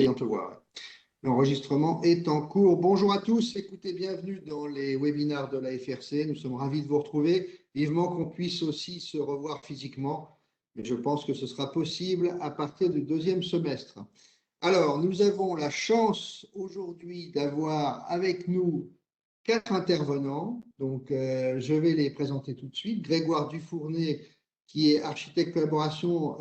on te voit. Ouais. L'enregistrement est en cours. Bonjour à tous, écoutez, bienvenue dans les webinaires de la FRC. Nous sommes ravis de vous retrouver. Vivement qu'on puisse aussi se revoir physiquement, mais je pense que ce sera possible à partir du deuxième semestre. Alors, nous avons la chance aujourd'hui d'avoir avec nous 4 intervenants. Donc, je vais les présenter tout de suite. Grégoire Dufournet, qui est architecte collaboration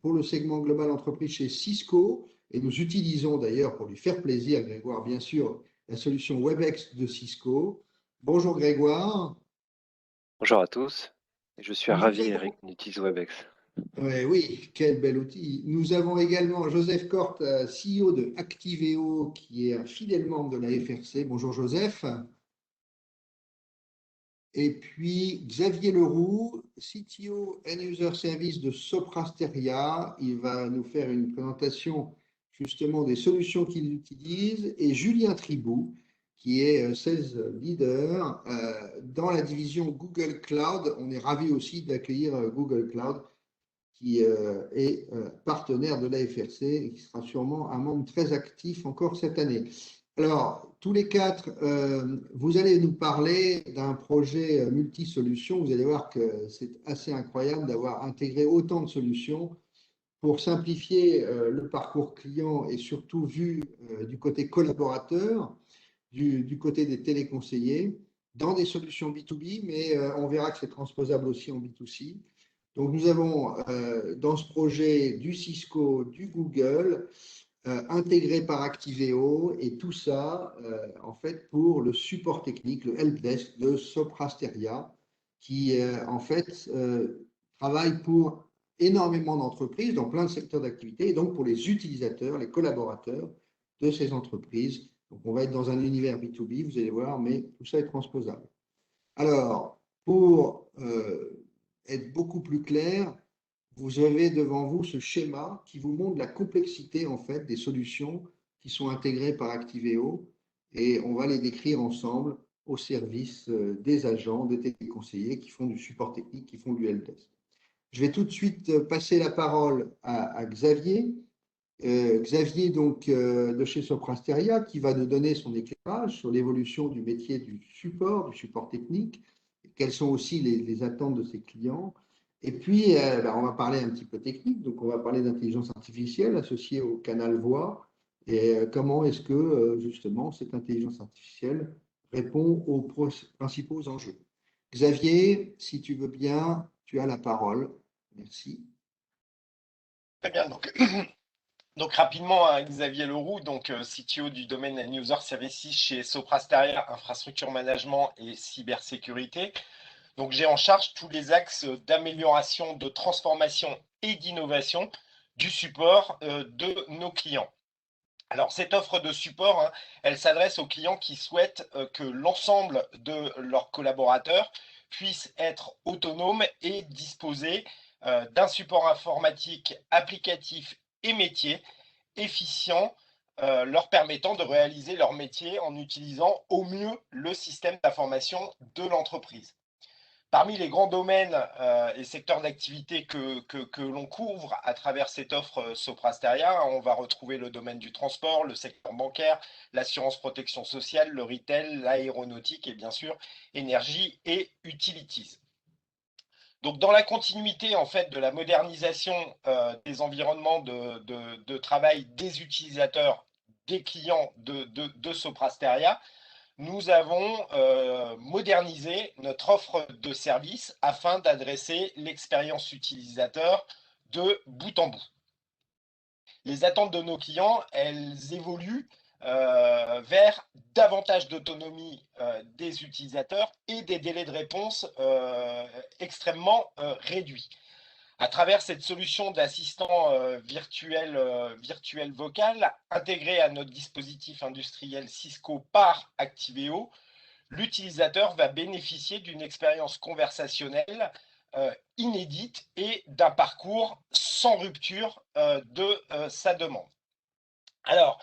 pour le segment global entreprise chez Cisco. Et nous utilisons d'ailleurs, pour lui faire plaisir, Grégoire, bien sûr, la solution WebEx de Cisco. Bonjour Grégoire. Bonjour à tous, je suis ravi Eric qu'on utilise WebEx. Oui, quel bel outil. Nous avons également Joseph Corte, CEO de Activeo, qui est un fidèle membre de la FRC. Bonjour Joseph. Et puis Xavier Leroux, CTO and User Service de Soprasteria. Il va nous faire une présentation justement des solutions qu'il utilise. Et Julien Tribou, qui est sales leader dans la division Google Cloud. On est ravi aussi d'accueillir Google Cloud, qui est partenaire de la FRC et qui sera sûrement un membre très actif encore cette année. Alors, tous les quatre, vous allez nous parler d'un projet multi-solutions. Vous allez voir que c'est assez incroyable d'avoir intégré autant de solutions pour simplifier le parcours client et surtout vu du côté collaborateur, du côté des téléconseillers, dans des solutions B2B, mais on verra que c'est transposable aussi en B2C. Donc, nous avons dans ce projet du Cisco, du Google, intégré par Activeo, et tout ça, en fait, pour le support technique, le helpdesk de Soprasteria, qui, en fait, travaille pour énormément d'entreprises dans plein de secteurs d'activité, et donc pour les utilisateurs, les collaborateurs de ces entreprises. Donc, on va être dans un univers B2B, vous allez voir, mais tout ça est transposable. Alors, pour être beaucoup plus clair, vous avez devant vous ce schéma qui vous montre la complexité en fait des solutions qui sont intégrées par Activeo, et on va les décrire ensemble au service des agents, des téléconseillers qui font du support technique, qui font du helpdesk. Je vais tout de suite passer la parole à Xavier. Xavier, donc, de chez Soprasteria, qui va nous donner son éclairage sur l'évolution du métier du support technique, et quelles sont aussi les attentes de ses clients. Et puis, on va parler un petit peu technique, donc on va parler d'intelligence artificielle associée au canal voix, et comment est-ce que, justement, cette intelligence artificielle répond aux principaux enjeux. Xavier, si tu veux bien, tu as la parole. Merci. Très bien, donc rapidement, Xavier Leroux, donc CTO du domaine and User Services chez Soprasteria, infrastructure management et cybersécurité. Donc j'ai en charge tous les axes d'amélioration, de transformation et d'innovation du support de nos clients. Alors cette offre de support, hein, elle s'adresse aux clients qui souhaitent que l'ensemble de leurs collaborateurs puissent être autonomes et disposer d'un support informatique applicatif et métier efficient, leur permettant de réaliser leur métier en utilisant au mieux le système d'information de l'entreprise. Parmi les grands domaines et secteurs d'activité que l'on couvre à travers cette offre Soprasteria, on va retrouver le domaine du transport, le secteur bancaire, l'assurance protection sociale, le retail, l'aéronautique et bien sûr énergie et utilities. Donc, dans la continuité en fait de la modernisation des environnements de travail des utilisateurs, des clients de Soprasteria, nous avons modernisé notre offre de service afin d'adresser l'expérience utilisateur de bout en bout. Les attentes de nos clients, elles évoluent vers davantage d'autonomie des utilisateurs et des délais de réponse extrêmement réduits. À travers cette solution d'assistant virtuel vocal intégré à notre dispositif industriel Cisco par Activeo, l'utilisateur va bénéficier d'une expérience conversationnelle inédite et d'un parcours sans rupture de sa demande. Alors,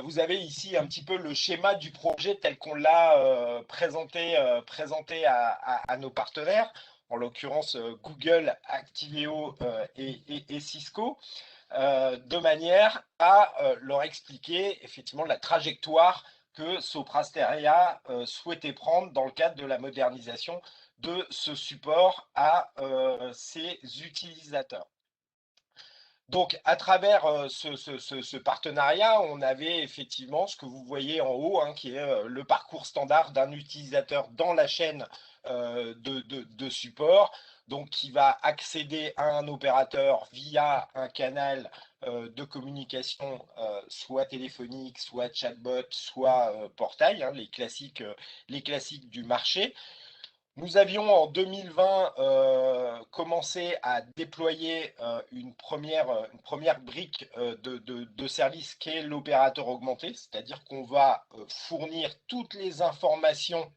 vous avez ici un petit peu le schéma du projet tel qu'on l'a présenté à nos partenaires, en l'occurrence Google, Activeo et Cisco. de manière à leur expliquer effectivement la trajectoire que Soprasteria souhaitait prendre dans le cadre de la modernisation de ce support à ses utilisateurs. Donc, à travers ce partenariat, on avait effectivement ce que vous voyez en haut, hein, qui est le parcours standard d'un utilisateur dans la chaîne de support, donc qui va accéder à un opérateur via un canal de communication, soit téléphonique, soit chatbot, soit portail, hein, les classiques du marché. Nous avions en 2020 commencé à déployer une première brique de service qui est l'opérateur augmenté, c'est-à-dire qu'on va fournir toutes les informations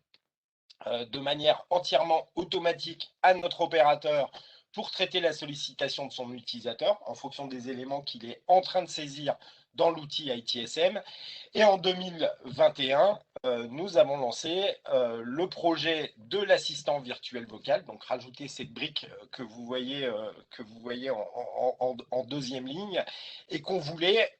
de manière entièrement automatique à notre opérateur pour traiter la sollicitation de son utilisateur en fonction des éléments qu'il est en train de saisir dans l'outil ITSM. Et en 2021, nous avons lancé le projet de l'assistant virtuel vocal, donc rajouter cette brique que vous voyez en deuxième ligne et qu'on voulait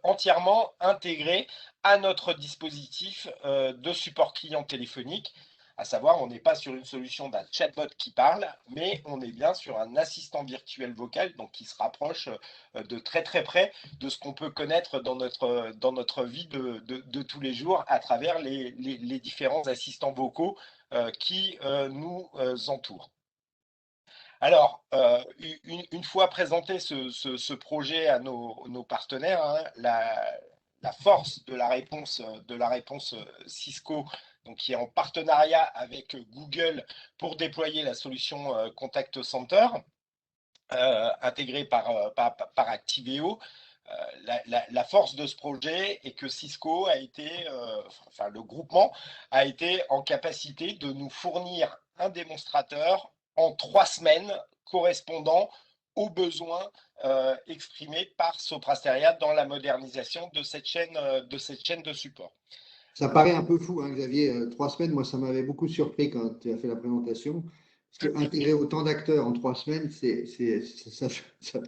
entièrement intégrer à notre dispositif de support client téléphonique. À savoir, on n'est pas sur une solution d'un chatbot qui parle, mais on est bien sur un assistant virtuel vocal, donc qui se rapproche de très très près de ce qu'on peut connaître dans notre vie de tous les jours à travers les différents assistants vocaux qui nous entourent. Alors, une fois présenté ce projet à nos partenaires, hein, la force de la réponse Cisco, donc qui est en partenariat avec Google pour déployer la solution Contact Center, intégrée par Activeo. La force de ce projet est que Cisco a été, enfin le groupement a été en capacité de nous fournir un démonstrateur en 3 semaines correspondant aux besoins exprimés par Soprasteria dans la modernisation de cette chaîne de support. Ça paraît un peu fou, hein, Xavier. 3 semaines, moi, ça m'avait beaucoup surpris quand tu as fait la présentation. Parce qu'intégrer autant d'acteurs en 3 semaines, ça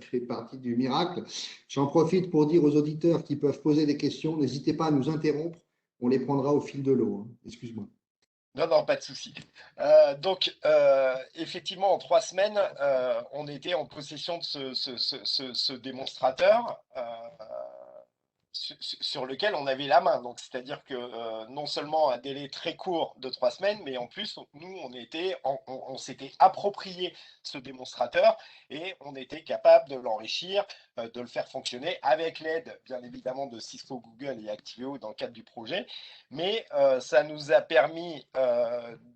fait partie du miracle. J'en profite pour dire aux auditeurs qui peuvent poser des questions, n'hésitez pas à nous interrompre. On les prendra au fil de l'eau, hein. Excuse-moi. Non, pas de souci. Donc, effectivement, en 3 semaines, on était en possession de ce démonstrateur sur lequel on avait la main. Donc, c'est-à-dire que non seulement un délai très court de 3 semaines, mais en plus, nous, on s'était approprié ce démonstrateur et on était capable de l'enrichir, de le faire fonctionner avec l'aide, bien évidemment, de Cisco, Google et Activeo dans le cadre du projet. Mais ça nous a permis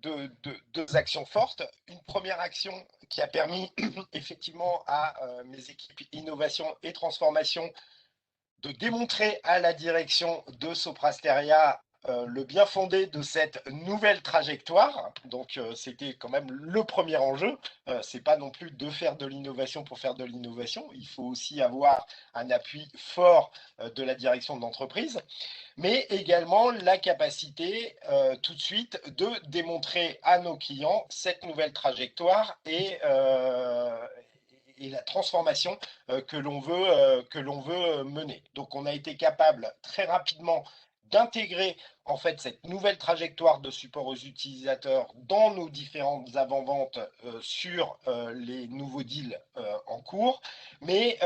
deux actions fortes. Une première action qui a permis effectivement à mes équipes innovation et transformation de démontrer à la direction de Soprasteria le bien fondé de cette nouvelle trajectoire. Donc, c'était quand même le premier enjeu. C'est pas non plus de faire de l'innovation pour faire de l'innovation. Il faut aussi avoir un appui fort de la direction de l'entreprise, mais également la capacité tout de suite de démontrer à nos clients cette nouvelle trajectoire et la transformation que l'on veut mener. Donc, on a été capable très rapidement d'intégrer en fait cette nouvelle trajectoire de support aux utilisateurs dans nos différentes avant-ventes sur les nouveaux deals en cours, mais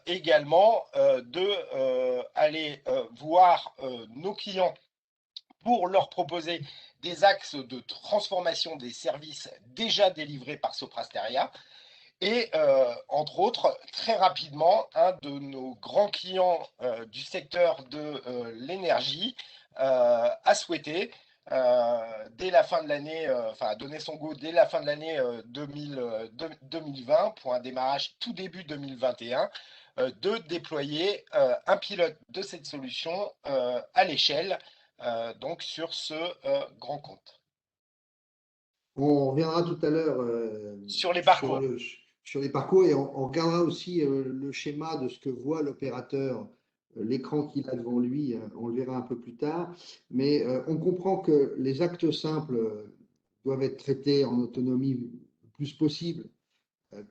également d'aller voir nos clients pour leur proposer des axes de transformation des services déjà délivrés par Soprasteria. Et entre autres, très rapidement, un de nos grands clients du secteur de l'énergie a souhaité, dès la fin de l'année, a donné son go dès la fin de l'année 2020 pour un démarrage tout début 2021, de déployer un pilote de cette solution à l'échelle, donc sur ce grand compte. On reviendra tout à l'heure sur les parcours. Sur les parcours et on regardera aussi le schéma de ce que voit l'opérateur, l'écran qu'il a devant lui, on le verra un peu plus tard. Mais on comprend que les actes simples doivent être traités en autonomie le plus possible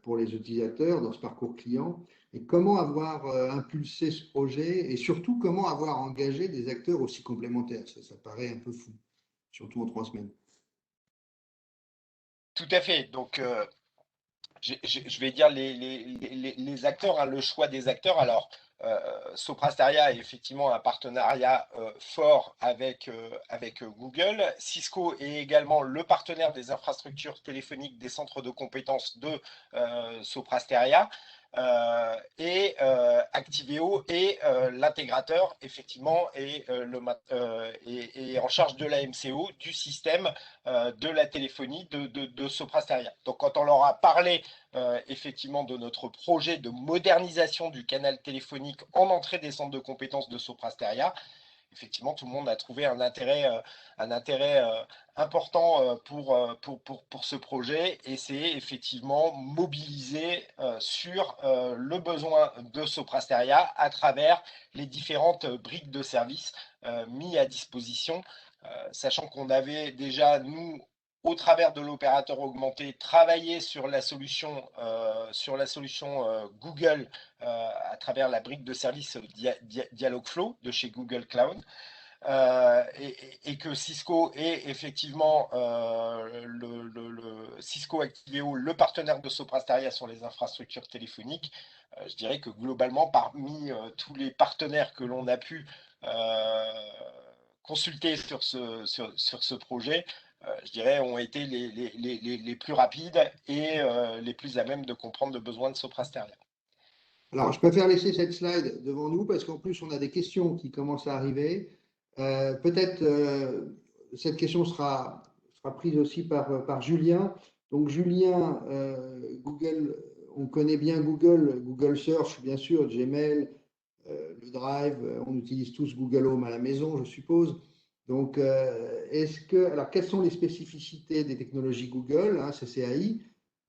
pour les utilisateurs dans ce parcours client. Et comment avoir impulsé ce projet et surtout comment avoir engagé des acteurs aussi complémentaires. Ça paraît un peu fou, surtout en 3 semaines. Tout à fait. Donc, je vais dire les acteurs, hein, le choix des acteurs. Alors, Soprasteria est effectivement un partenariat fort avec Google. Cisco est également le partenaire des infrastructures téléphoniques des centres de compétences de Soprasteria. Et Activeo est l'intégrateur, effectivement, et en charge de la MCO, du système de la téléphonie de Soprasteria. Donc, quand on leur a parlé effectivement de notre projet de modernisation du canal téléphonique en entrée des centres de compétences de Soprasteria, effectivement, tout le monde a trouvé un intérêt important pour ce projet et c'est effectivement mobilisé sur le besoin de Soprasteria à travers les différentes briques de services mis à disposition, sachant qu'on avait déjà, nous, au travers de l'opérateur augmenté, travaillé sur la solution Google à travers la brique de service Dialogflow de chez Google Cloud. Et que Cisco est effectivement Cisco Activeo, le partenaire de Soprasteria sur les infrastructures téléphoniques. Je dirais que globalement, parmi tous les partenaires que l'on a pu consulter sur ce projet, je dirais, ont été les plus rapides et les plus à même de comprendre le besoin de Soprasteria. Alors, je préfère laisser cette slide devant nous parce qu'en plus, on a des questions qui commencent à arriver. Peut-être cette question sera prise aussi par Julien. Donc, Julien, Google, on connaît bien Google Search, bien sûr, Gmail, le Drive, on utilise tous Google Home à la maison, je suppose. Donc, alors, quelles sont les spécificités des technologies Google, hein, CCAI,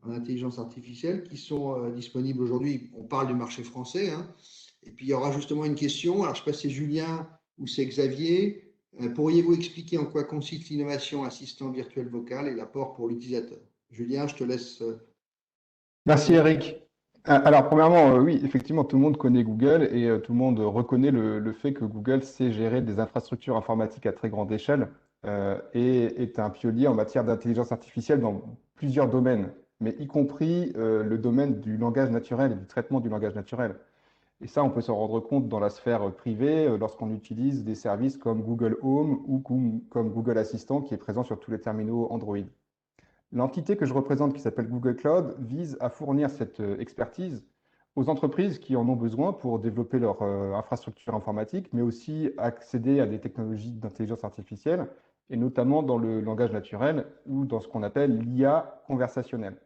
en intelligence artificielle, qui sont disponibles aujourd'hui? On parle du marché français, hein, et puis il y aura justement une question. Alors, je ne sais pas si c'est Julien ou c'est Xavier. Pourriez-vous expliquer en quoi consiste l'innovation assistant virtuel vocal et l'apport pour l'utilisateur? Julien, je te laisse. Merci Eric. Alors, premièrement, oui, effectivement, tout le monde connaît Google et tout le monde reconnaît le fait que Google sait gérer des infrastructures informatiques à très grande échelle et est un pionnier en matière d'intelligence artificielle dans plusieurs domaines, mais y compris le domaine du langage naturel et du traitement du langage naturel. Et ça, on peut s'en rendre compte dans la sphère privée lorsqu'on utilise des services comme Google Home ou comme Google Assistant qui est présent sur tous les terminaux Android. L'entité que je représente, qui s'appelle Google Cloud, vise à fournir cette expertise aux entreprises qui en ont besoin pour développer leur infrastructure informatique, mais aussi accéder à des technologies d'intelligence artificielle, et notamment dans le langage naturel ou dans ce qu'on appelle l'IA conversationnelle.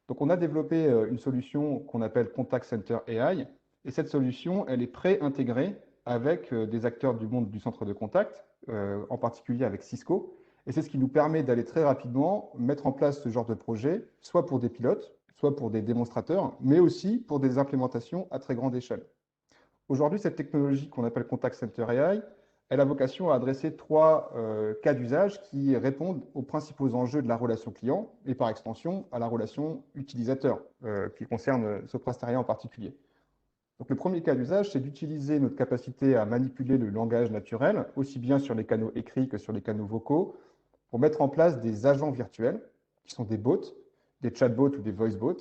Donc on a développé une solution qu'on appelle Contact Center AI, et cette solution, elle est pré-intégrée avec des acteurs du monde du centre de contact, en particulier avec Cisco. Et c'est ce qui nous permet d'aller très rapidement mettre en place ce genre de projet, soit pour des pilotes, soit pour des démonstrateurs, mais aussi pour des implémentations à très grande échelle. Aujourd'hui, cette technologie qu'on appelle Contact Center AI, elle a vocation à adresser 3 cas d'usage qui répondent aux principaux enjeux de la relation client et par extension à la relation utilisateur, qui concerne Soprasteria en particulier. Donc, le premier cas d'usage, c'est d'utiliser notre capacité à manipuler le langage naturel, aussi bien sur les canaux écrits que sur les canaux vocaux, pour mettre en place des agents virtuels, qui sont des bots, des chatbots ou des voicebots,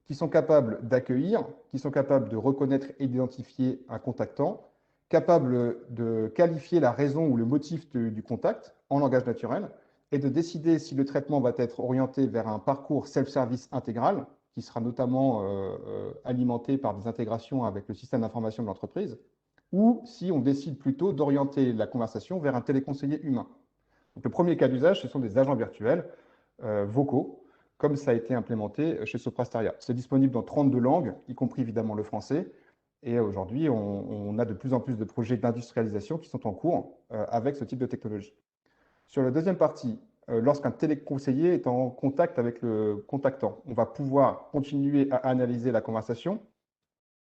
qui sont capables d'accueillir, qui sont capables de reconnaître et d'identifier un contactant, capables de qualifier la raison ou le motif du contact en langage naturel, et de décider si le traitement va être orienté vers un parcours self-service intégral, qui sera notamment alimenté par des intégrations avec le système d'information de l'entreprise, ou si on décide plutôt d'orienter la conversation vers un téléconseiller humain. Donc, le premier cas d'usage, ce sont des agents virtuels vocaux, comme ça a été implémenté chez Soprasteria. C'est disponible dans 32 langues, y compris évidemment le français. Et aujourd'hui, on a de plus en plus de projets d'industrialisation qui sont en cours avec ce type de technologie. Sur la deuxième partie, lorsqu'un téléconseiller est en contact avec le contactant, on va pouvoir continuer à analyser la conversation,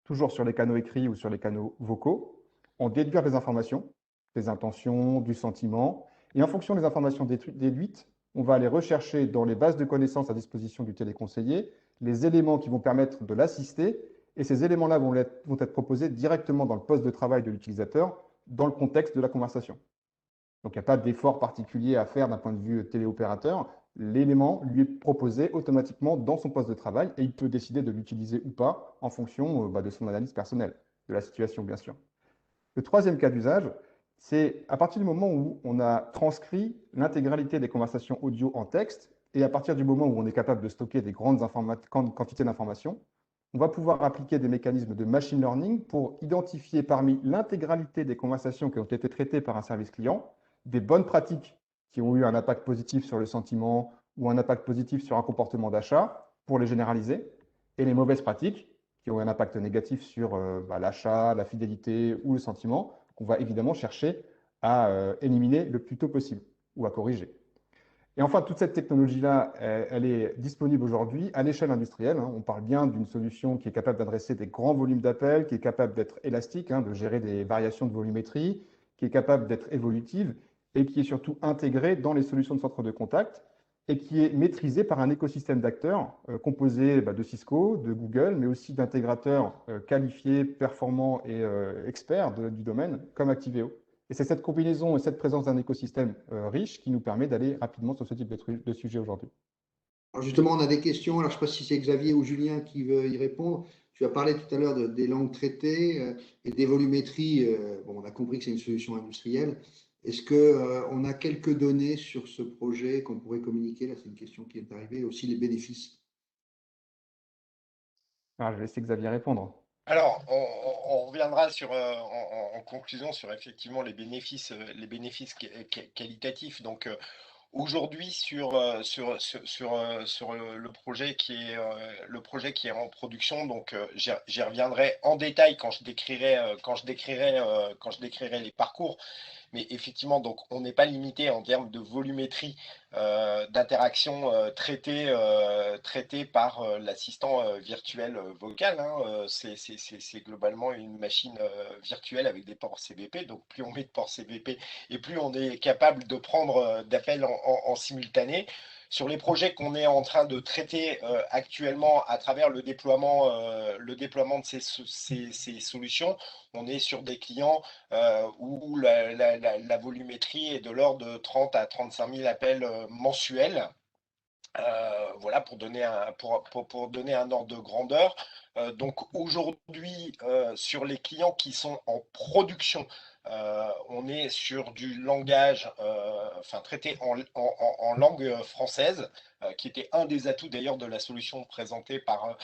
toujours sur les canaux écrits ou sur les canaux vocaux, en déduire des informations, des intentions, du sentiment, et en fonction des informations déduites, on va aller rechercher dans les bases de connaissances à disposition du téléconseiller les éléments qui vont permettre de l'assister, et ces éléments-là vont être proposés directement dans le poste de travail de l'utilisateur, dans le contexte de la conversation. Donc, il n'y a pas d'effort particulier à faire d'un point de vue téléopérateur. L'élément lui est proposé automatiquement dans son poste de travail et il peut décider de l'utiliser ou pas en fonction de son analyse personnelle, de la situation, bien sûr. Le troisième cas d'usage, c'est à partir du moment où on a transcrit l'intégralité des conversations audio en texte et à partir du moment où on est capable de stocker des grandes quantités d'informations, on va pouvoir appliquer des mécanismes de machine learning pour identifier parmi l'intégralité des conversations qui ont été traitées par un service client des bonnes pratiques qui ont eu un impact positif sur le sentiment ou un impact positif sur un comportement d'achat pour les généraliser, et les mauvaises pratiques qui ont un impact négatif sur l'achat, la fidélité ou le sentiment, qu'on va évidemment chercher à éliminer le plus tôt possible ou à corriger. Et enfin, toute cette technologie-là, elle est disponible aujourd'hui à l'échelle industrielle. On parle bien d'une solution qui est capable d'adresser des grands volumes d'appels, qui est capable d'être élastique, de gérer des variations de volumétrie, qui est capable d'être évolutive et qui est surtout intégrée dans les solutions de centre de contact et qui est maîtrisée par un écosystème d'acteurs composé de Cisco, de Google, mais aussi d'intégrateurs qualifiés, performants et experts du domaine, comme Activeo. Et c'est cette combinaison et cette présence d'un écosystème riche qui nous permet d'aller rapidement sur ce type de sujet aujourd'hui. Alors justement, on a des questions. Alors, je ne sais pas si c'est Xavier ou Julien qui veut y répondre. Tu as parlé tout à l'heure des langues traitées et des volumétries. Bon, on a compris que c'est une solution industrielle. Est-ce qu'on a quelques données sur ce projet qu'on pourrait communiquer? Là, c'est une question qui est arrivée. Aussi les bénéfices. Alors, je vais laisser Xavier répondre. Alors, on reviendra en conclusion sur effectivement les bénéfices qualitatifs. Donc, aujourd'hui, sur le projet qui est en production, donc j'y reviendrai en détail quand je décrirai les parcours. Mais effectivement, donc on n'est pas limité en termes de volumétrie d'interaction traitée par l'assistant virtuel vocal. C'est globalement une machine virtuelle avec des ports CBP. Donc plus on met de ports CBP et plus on est capable de prendre d'appels en simultané. Sur les projets qu'on est en train de traiter actuellement à travers le déploiement de ces solutions, on est sur des clients où la volumétrie est de l'ordre de 30 à 35 000 appels mensuels. Voilà, pour donner un ordre de grandeur. Donc aujourd'hui, sur les clients qui sont en production, on est sur du langage, traité en langue française, qui était un des atouts d'ailleurs de la solution présentée par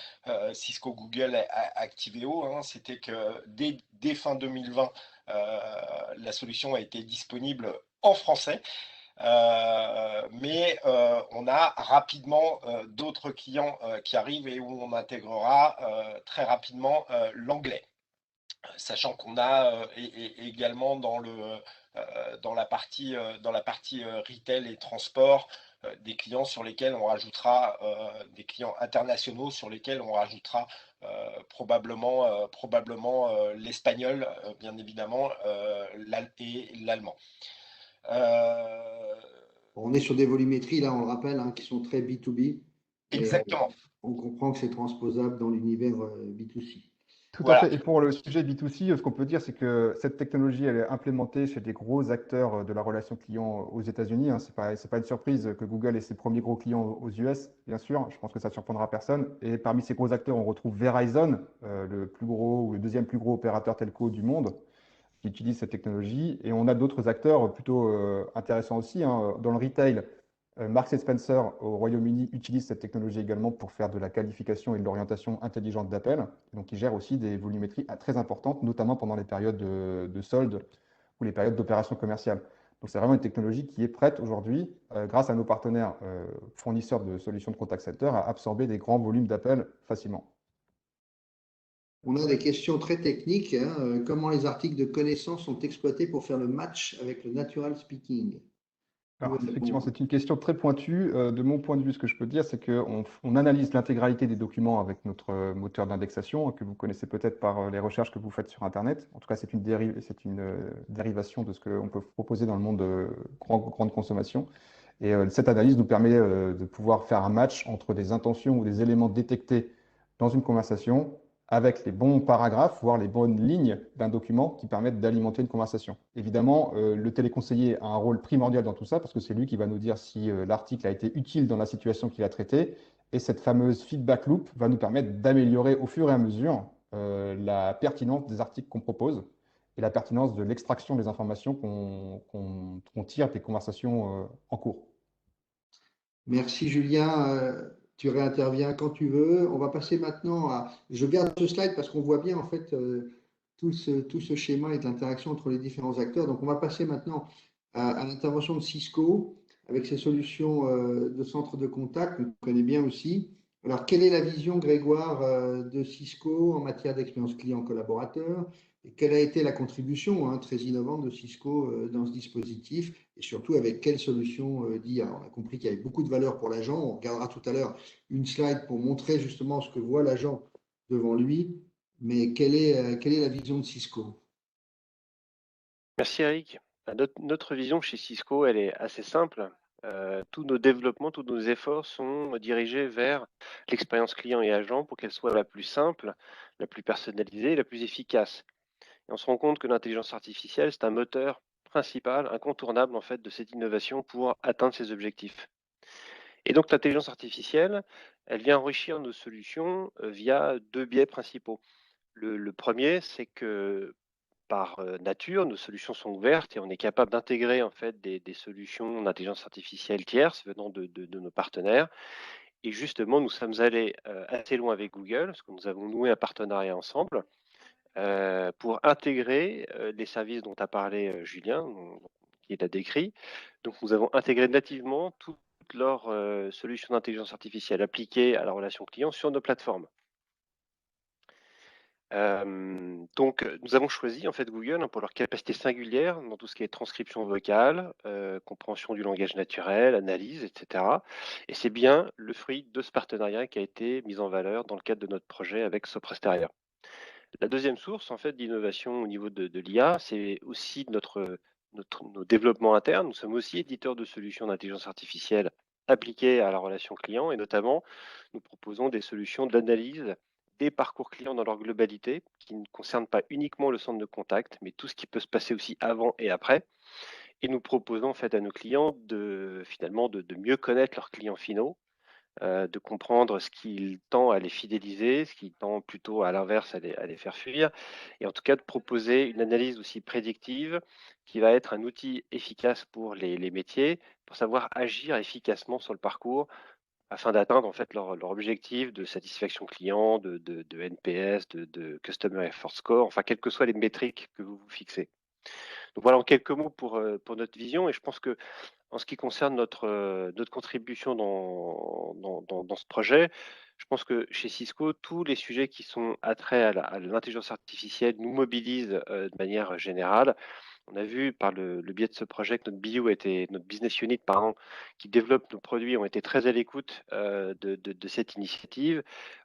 Cisco Google Activeo. C'était que dès fin 2020, la solution a été disponible en français. Mais on a rapidement d'autres clients qui arrivent et où on intégrera très rapidement l'anglais. Sachant qu'on a également dans la partie retail et transport des clients sur lesquels on rajoutera des clients internationaux sur lesquels on rajoutera probablement l'espagnol, bien évidemment, et l'allemand. On est sur des volumétries, là, on le rappelle, qui sont très B2B. Exactement. On comprend que c'est transposable dans l'univers B2C. Tout à fait. Et pour le sujet B2C, ce qu'on peut dire, c'est que cette technologie, elle est implémentée chez des gros acteurs de la relation client aux États-Unis. Ce n'est pas une surprise que Google ait ses premiers gros clients aux US, bien sûr. Je pense que ça ne surprendra personne. Et parmi ces gros acteurs, on retrouve Verizon, le plus gros ou le deuxième plus gros opérateur telco du monde, qui utilise cette technologie. Et on a d'autres acteurs plutôt intéressants aussi. Dans le retail, Marks Spencer au Royaume-Uni utilise cette technologie également pour faire de la qualification et de l'orientation intelligente d'appels. Donc, il gère aussi des volumétries très importantes, notamment pendant les périodes de soldes ou les périodes d'opérations commerciales. Donc, c'est vraiment une technologie qui est prête aujourd'hui, grâce à nos partenaires fournisseurs de solutions de contact center, à absorber des grands volumes d'appels facilement. On a des questions très techniques. Comment les articles de connaissances sont exploités pour faire le match avec le natural speaking? Alors, effectivement, c'est une question très pointue. De mon point de vue, ce que je peux dire, c'est qu'on analyse l'intégralité des documents avec notre moteur d'indexation, que vous connaissez peut-être par les recherches que vous faites sur Internet. En tout cas, c'est une dérivation de ce qu'on peut proposer dans le monde de grande consommation. Et cette analyse nous permet de pouvoir faire un match entre des intentions ou des éléments détectés dans une conversation avec les bons paragraphes, voire les bonnes lignes d'un document qui permettent d'alimenter une conversation. Évidemment, le téléconseiller a un rôle primordial dans tout ça parce que c'est lui qui va nous dire si l'article a été utile dans la situation qu'il a traitée. Et cette fameuse feedback loop va nous permettre d'améliorer au fur et à mesure la pertinence des articles qu'on propose et la pertinence de l'extraction des informations qu'on tire des conversations en cours. Merci Julien. Tu réinterviens quand tu veux. On va passer maintenant à. Je garde ce slide parce qu'on voit bien en fait tout ce schéma et de l'interaction entre les différents acteurs. Donc on va passer maintenant à l'intervention de Cisco avec ses solutions de centre de contact qu'on connaît bien aussi. Alors, quelle est la vision, Grégoire, de Cisco en matière d'expérience client collaborateur? Et quelle a été la contribution très innovante de Cisco dans ce dispositif? Et surtout, avec quelle solution d'IA? On a compris qu'il y avait beaucoup de valeur pour l'agent. On regardera tout à l'heure une slide pour montrer justement ce que voit l'agent devant lui. Mais quelle est la vision de Cisco? Merci Eric. Notre vision chez Cisco, elle est assez simple. Tous nos développements, tous nos efforts sont dirigés vers l'expérience client et agent pour qu'elle soit la plus simple, la plus personnalisée, la plus efficace. Et on se rend compte que l'intelligence artificielle, c'est un moteur principal, incontournable en fait de cette innovation pour atteindre ces objectifs. Et donc l'intelligence artificielle, elle vient enrichir nos solutions via deux biais principaux. Le premier, c'est que par nature, nos solutions sont ouvertes et on est capable d'intégrer en fait des solutions d'intelligence artificielle tierces venant de nos partenaires. Et justement, nous sommes allés assez loin avec Google, parce que nous avons noué un partenariat ensemble pour intégrer les services dont a parlé Julien, qui l'a décrit. Donc, nous avons intégré nativement toutes leurs solutions d'intelligence artificielle appliquées à la relation client sur nos plateformes. Donc, nous avons choisi en fait Google pour leur capacité singulière dans tout ce qui est transcription vocale, compréhension du langage naturel, analyse, etc. Et c'est bien le fruit de ce partenariat qui a été mis en valeur dans le cadre de notre projet avec Soprasteria. La deuxième source en fait d'innovation au niveau de l'IA, c'est aussi nos développements internes. Nous sommes aussi éditeurs de solutions d'intelligence artificielle appliquées à la relation client et notamment, nous proposons des solutions d'analyse des parcours clients dans leur globalité, qui ne concernent pas uniquement le centre de contact, mais tout ce qui peut se passer aussi avant et après. Et nous proposons en fait à nos clients finalement de mieux connaître leurs clients finaux, de comprendre ce qui tend à les fidéliser, ce qui tend plutôt à l'inverse à les faire fuir, et en tout cas de proposer une analyse aussi prédictive qui va être un outil efficace pour les métiers, pour savoir agir efficacement sur le parcours afin d'atteindre en fait leur objectif de satisfaction client, de NPS, de Customer Effort Score, enfin quelles que soient les métriques que vous vous fixez. Donc voilà en quelques mots pour notre vision, et je pense que en ce qui concerne notre contribution dans ce projet, je pense que chez Cisco, tous les sujets qui sont attraits à l'intelligence artificielle nous mobilisent de manière générale. On a vu par le biais de ce projet que notre business unit, pardon, qui développe nos produits, ont été très à l'écoute de cette initiative.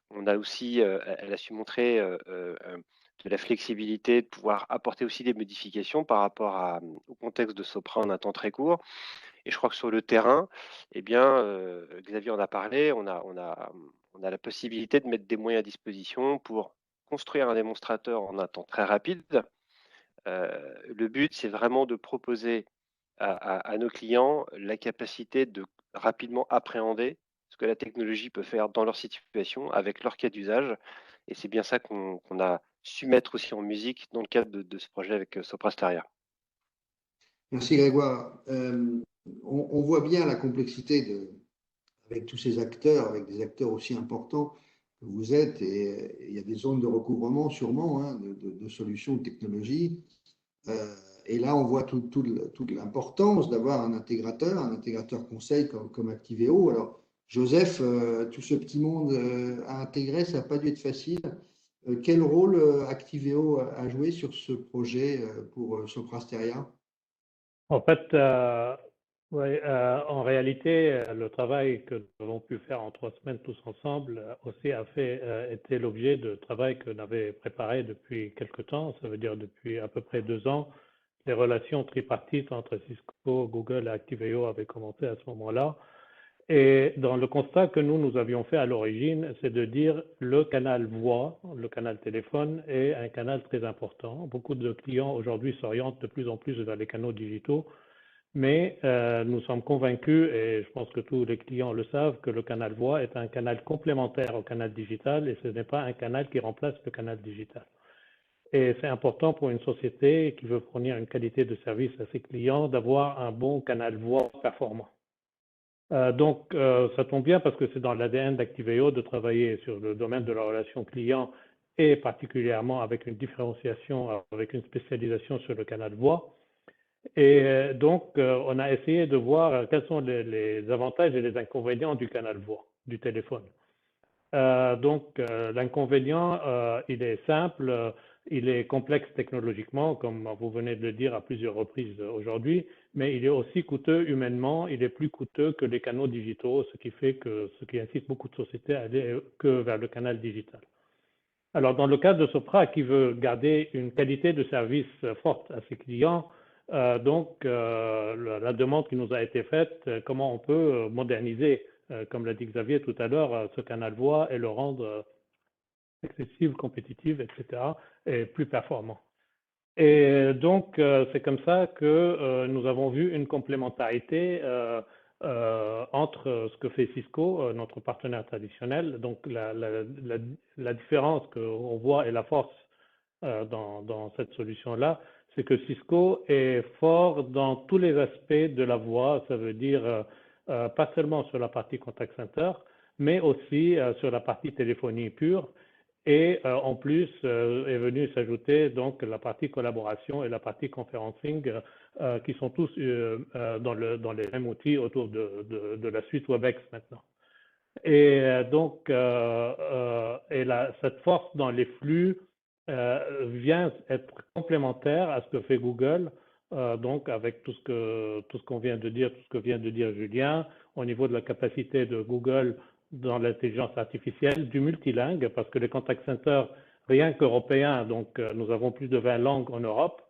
On a aussi, elle a su montrer de la flexibilité, de pouvoir apporter aussi des modifications par rapport au contexte de Sopra en un temps très court. Et je crois que sur le terrain, eh bien, Xavier en a parlé, on a la possibilité de mettre des moyens à disposition pour construire un démonstrateur en un temps très rapide. Le but, c'est vraiment de proposer à nos clients la capacité de rapidement appréhender ce que la technologie peut faire dans leur situation, avec leur cas d'usage. Et c'est bien ça qu'on a su mettre aussi en musique dans le cadre de ce projet avec Soprasteria. Merci Grégoire. On voit bien la complexité avec tous ces acteurs, avec des acteurs aussi importants que vous êtes, et il y a des zones de recouvrement sûrement de solutions, de technologies. Et là, on voit toute l'importance d'avoir un intégrateur conseil comme Activeo. Alors, Joseph, tout ce petit monde à intégrer, ça n'a pas dû être facile. Quel rôle Activeo a joué sur ce projet pour Soprasteria? En fait, ouais, en réalité, le travail que nous avons pu faire en 3 semaines tous ensemble aussi était l'objet de travail que l'on avait préparé depuis quelque temps, ça veut dire depuis à peu près 2 ans, les relations tripartites entre Cisco, Google et Activeo avaient commencé à ce moment-là. Et dans le constat que nous avions fait à l'origine, c'est de dire le canal voix, le canal téléphone est un canal très important. Beaucoup de clients aujourd'hui s'orientent de plus en plus vers les canaux digitaux, mais nous sommes convaincus, et je pense que tous les clients le savent, que le canal voix est un canal complémentaire au canal digital et ce n'est pas un canal qui remplace le canal digital. Et c'est important pour une société qui veut fournir une qualité de service à ses clients d'avoir un bon canal voix performant. Donc, ça tombe bien parce que c'est dans l'ADN d'Activeo de travailler sur le domaine de la relation client et particulièrement avec une différenciation, avec une spécialisation sur le canal voix. Et donc, on a essayé de voir quels sont les avantages et les inconvénients du canal voix, du téléphone. L'inconvénient, il est simple, il est complexe technologiquement, comme vous venez de le dire à plusieurs reprises aujourd'hui, mais il est aussi coûteux humainement, il est plus coûteux que les canaux digitaux, ce qui incite beaucoup de sociétés à aller que vers le canal digital. Alors, dans le cas de Sopra, qui veut garder une qualité de service forte à ses clients, la demande qui nous a été faite, comment on peut moderniser, comme l'a dit Xavier tout à l'heure, ce canal voix et le rendre accessible, compétitif, etc., et plus performant. Et donc, c'est comme ça que nous avons vu une complémentarité entre ce que fait Cisco, notre partenaire traditionnel. Donc, la différence qu'on voit et la force dans cette solution-là, c'est que Cisco est fort dans tous les aspects de la voix. Ça veut dire pas seulement sur la partie contact center, mais aussi sur la partie téléphonie pure. Et en plus, est venue s'ajouter donc la partie collaboration et la partie conferencing qui sont tous dans les mêmes outils autour de la suite WebEx maintenant. Et donc, cette force dans les flux vient être complémentaire à ce que fait Google, donc avec tout ce qu'on vient de dire, tout ce que vient de dire Julien, au niveau de la capacité de Google dans l'intelligence artificielle, du multilingue, parce que les contact centers, rien qu'européens, donc nous avons plus de 20 langues en Europe,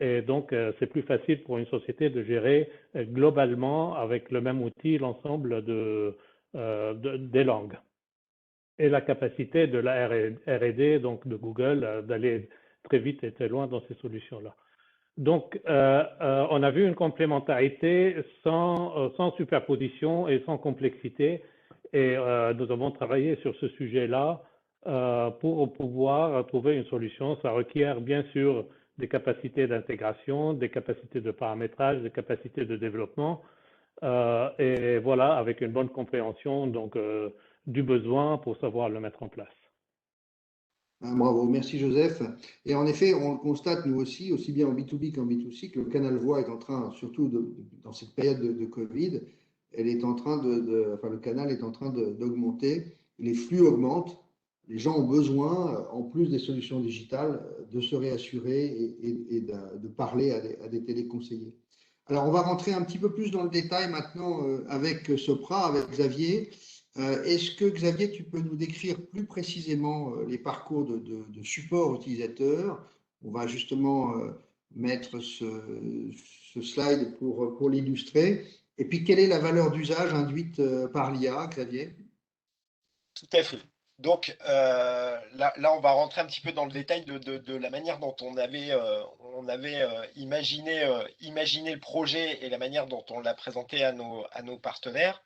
et donc c'est plus facile pour une société de gérer globalement, avec le même outil, l'ensemble des langues. Et la capacité de la R&D, donc de Google, d'aller très vite et très loin dans ces solutions-là. Donc, on a vu une complémentarité sans superposition et sans complexité. Et nous avons travaillé sur ce sujet-là pour pouvoir trouver une solution. Ça requiert bien sûr des capacités d'intégration, des capacités de paramétrage, des capacités de développement. Et voilà, avec une bonne compréhension donc, du besoin pour savoir le mettre en place. Bravo, merci Joseph. Et en effet, on le constate nous aussi bien en B2B qu'en B2C, que le canal voix est en train, surtout dans cette période de Covid, le canal est en train d'augmenter, les flux augmentent, les gens ont besoin, en plus des solutions digitales, de se réassurer et de parler à des téléconseillers. Alors, on va rentrer un petit peu plus dans le détail maintenant avec Sopra, avec Xavier. Est-ce que Xavier, tu peux nous décrire plus précisément les parcours de support utilisateur? On va justement mettre ce slide pour l'illustrer. Et puis, quelle est la valeur d'usage induite par l'IA, Xavier? Tout à fait. Donc là, on va rentrer un petit peu dans le détail de la manière dont on avait imaginé le projet et la manière dont on l'a présenté à nos partenaires.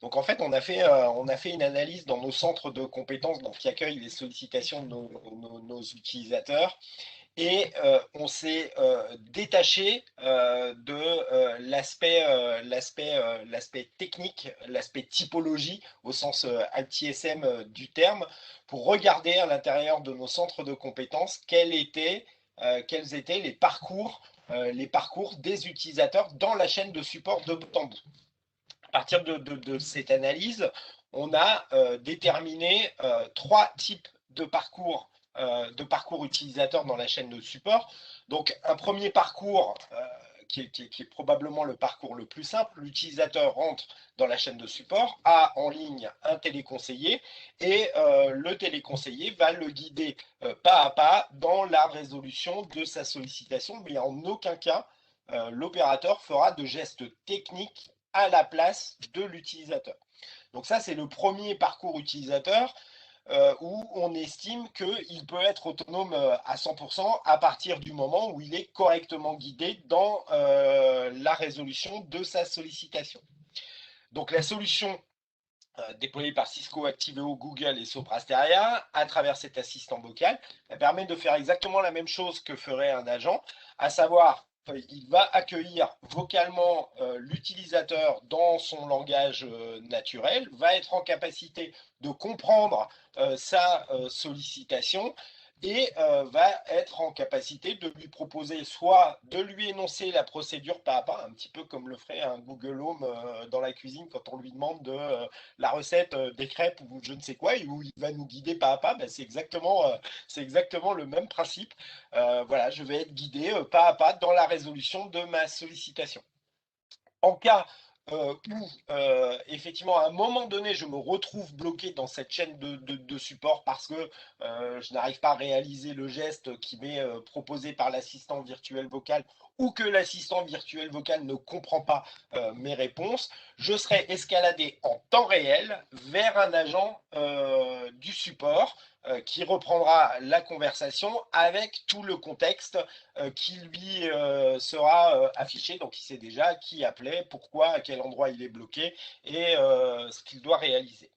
Donc en fait, on a fait une analyse dans nos centres de compétences qui accueillent les sollicitations de nos utilisateurs. Et on s'est détaché de l'aspect technique, l'aspect typologie au sens ITSM du terme, pour regarder à l'intérieur de nos centres de compétences quels étaient les parcours des utilisateurs dans la chaîne de support de bout en bout. À partir de cette analyse, on a déterminé 3 types de parcours utilisateurs dans la chaîne de support. Donc, un premier parcours qui est probablement le parcours le plus simple. L'utilisateur rentre dans la chaîne de support, a en ligne un téléconseiller et le téléconseiller va le guider pas à pas dans la résolution de sa sollicitation, mais en aucun cas l'opérateur fera de gestes techniques à la place de l'utilisateur. Donc ça, c'est le premier parcours utilisateur où on estime qu'il peut être autonome à 100% à partir du moment où il est correctement guidé dans la résolution de sa sollicitation. Donc la solution déployée par Cisco, Activeo, Google et Sopra Steria à travers cet assistant vocal, elle permet de faire exactement la même chose que ferait un agent, à savoir il va accueillir vocalement l'utilisateur dans son langage naturel, va être en capacité de comprendre sa sollicitation et va être en capacité de lui proposer soit de lui énoncer la procédure pas à pas, un petit peu comme le ferait un Google Home dans la cuisine quand on lui demande de la recette des crêpes ou je ne sais quoi, et où il va nous guider pas à pas. Ben, c'est exactement le même principe. Voilà, je vais être guidé pas à pas dans la résolution de ma sollicitation. En cas où, effectivement, à un moment donné, je me retrouve bloqué dans cette chaîne de support parce que je n'arrive pas à réaliser le geste qui m'est proposé par l'assistant virtuel vocal ou que l'assistant virtuel vocal ne comprend pas mes réponses, je serai escaladé en temps réel vers un agent du support qui reprendra la conversation avec tout le contexte qui lui sera affiché. Donc, il sait déjà qui appelait, pourquoi, à quel endroit il est bloqué et ce qu'il doit réaliser.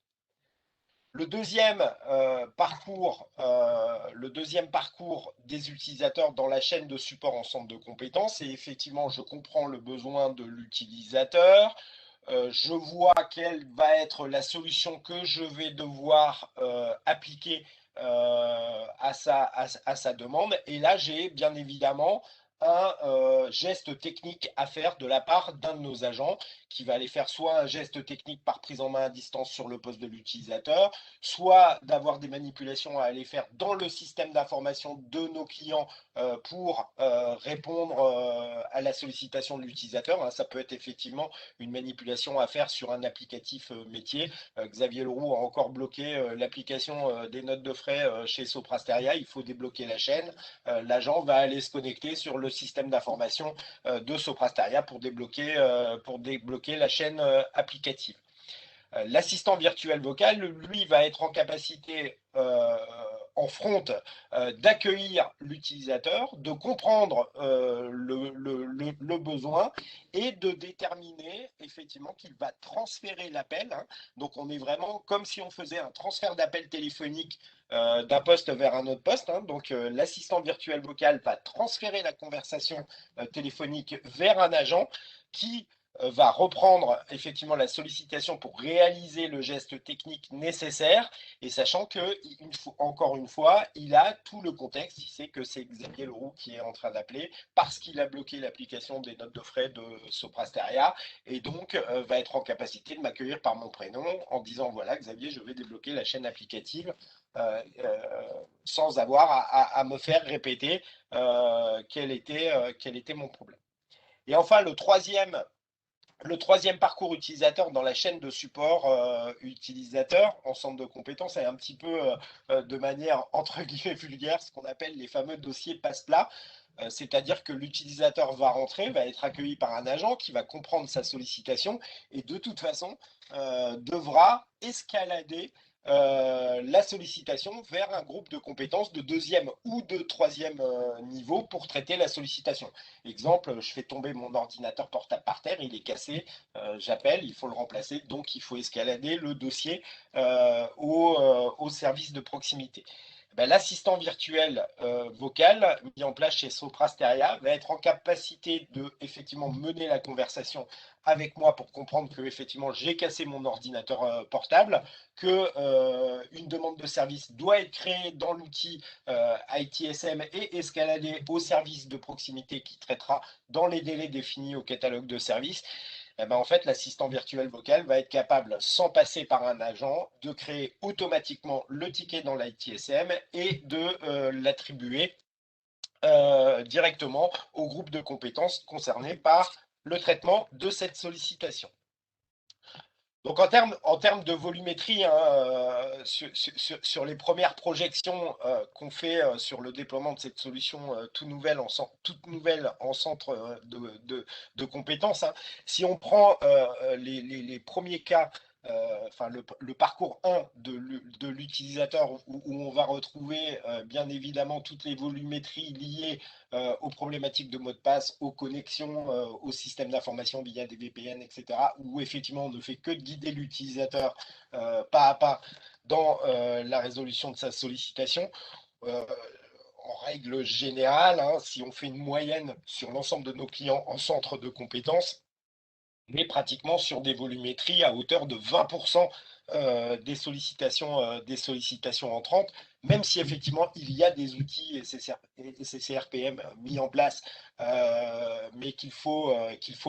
Le deuxième parcours des utilisateurs dans la chaîne de support en centre de compétences, c'est effectivement, je comprends le besoin de l'utilisateur, je vois quelle va être la solution que je vais devoir appliquer à sa demande. Et là, j'ai bien évidemment un geste technique à faire de la part d'un de nos agents qui va aller faire soit un geste technique par prise en main à distance sur le poste de l'utilisateur, soit d'avoir des manipulations à aller faire dans le système d'information de nos clients pour répondre à la sollicitation de l'utilisateur. Ça peut être effectivement une manipulation à faire sur un applicatif métier. Xavier Leroux a encore bloqué l'application des notes de frais chez Sopra Steria. Il faut débloquer la chaîne. L'agent va aller se connecter sur le système d'information de Sopra Steria pour débloquer la chaîne applicative. L'assistant virtuel vocal, lui, va être en capacité en front d'accueillir l'utilisateur, de comprendre le besoin et de déterminer effectivement qu'il va transférer l'appel. Donc on est vraiment comme si on faisait un transfert d'appel téléphonique d'un poste vers un autre poste. Donc l'assistant virtuel vocal va transférer la conversation téléphonique vers un agent qui va reprendre effectivement la sollicitation pour réaliser le geste technique nécessaire, et sachant que, encore une fois, il a tout le contexte. Il sait que c'est Xavier Leroux qui est en train d'appeler parce qu'il a bloqué l'application des notes de frais de Sopra Steria, et donc va être en capacité de m'accueillir par mon prénom en disant voilà Xavier, je vais débloquer la chaîne applicative sans avoir à me faire répéter quel était mon problème. Et enfin, le troisième parcours utilisateur dans la chaîne de support utilisateur en centre de compétences est un petit peu de manière entre guillemets vulgaire, ce qu'on appelle les fameux dossiers passe-plat. C'est-à-dire que l'utilisateur va rentrer, va être accueilli par un agent qui va comprendre sa sollicitation et de toute façon devra escalader la sollicitation vers un groupe de compétences de deuxième ou de troisième niveau pour traiter la sollicitation. Exemple, je fais tomber mon ordinateur portable par terre, il est cassé, j'appelle, il faut le remplacer, donc il faut escalader le dossier au service de proximité. L'assistant virtuel vocal mis en place chez Sopra Steria va être en capacité de effectivement mener la conversation avec moi pour comprendre que effectivement j'ai cassé mon ordinateur portable, que une demande de service doit être créée dans l'outil ITSM et escaladée au service de proximité qui traitera dans les délais définis au catalogue de services. En fait, l'assistant virtuel vocal va être capable, sans passer par un agent, de créer automatiquement le ticket dans l'ITSM et de l'attribuer directement au groupe de compétences concerné par le traitement de cette sollicitation. Donc en termes de volumétrie, hein, sur les premières projections qu'on fait sur le déploiement de cette solution toute nouvelle en centre de compétences, hein, si on prend les premiers cas, enfin le parcours 1 de l'utilisateur où on va retrouver bien évidemment toutes les volumétries liées aux problématiques de mots de passe, aux connexions, au système d'information via des VPN, etc., où effectivement on ne fait que de guider l'utilisateur pas à pas dans la résolution de sa sollicitation. En règle générale, hein, si on fait une moyenne sur l'ensemble de nos clients en centre de compétences, on est pratiquement sur des volumétries à hauteur de 20% des sollicitations entrantes, même si effectivement il y a des outils SCCRPM mis en place, mais qu'il faut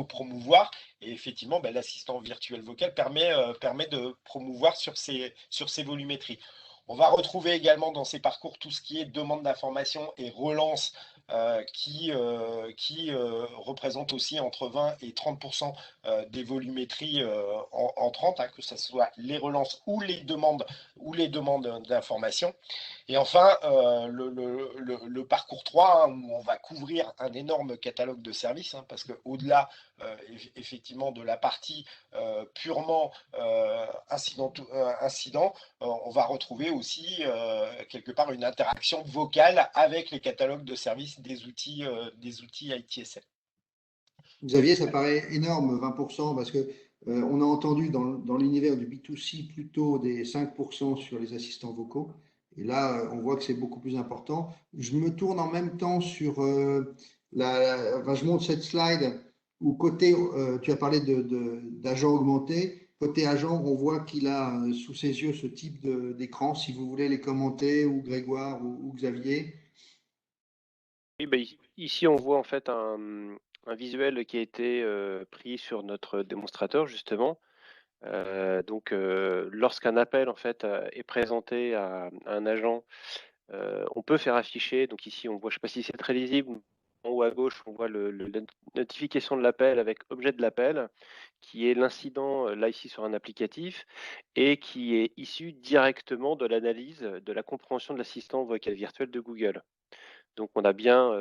promouvoir. Et effectivement, ben, l'assistant virtuel vocal permet de promouvoir sur ces volumétries. On va retrouver également dans ces parcours tout ce qui est demande d'information et relance qui représente aussi entre 20 et 30% des volumétries entrantes, hein, que ce soit les relances ou les demandes d'information. Et enfin, le parcours 3, hein, où on va couvrir un énorme catalogue de services, hein, parce qu'au-delà effectivement de la partie purement incident, on va retrouver aussi quelque part une interaction vocale avec les catalogues de services des outils ITSM. Xavier, ça paraît énorme, 20%, parce que on a entendu dans l'univers du B2C plutôt des 5% sur les assistants vocaux. Et là, on voit que c'est beaucoup plus important. Je me tourne en même temps sur je montre cette slide où côté, tu as parlé d'agent augmenté. Côté agent, on voit qu'il a sous ses yeux ce type d'écran. Si vous voulez les commenter, ou Grégoire ou Xavier. Oui, bah, ici, on voit en fait un visuel qui a été pris sur notre démonstrateur, justement. Donc, lorsqu'un appel en fait est présenté à un agent, on peut faire afficher. Donc ici, on voit, je ne sais pas si c'est très lisible, en haut à gauche, on voit la notification de l'appel avec objet de l'appel, qui est l'incident là ici sur un applicatif et qui est issu directement de l'analyse, de la compréhension de l'assistant vocal virtuel de Google. Donc on a bien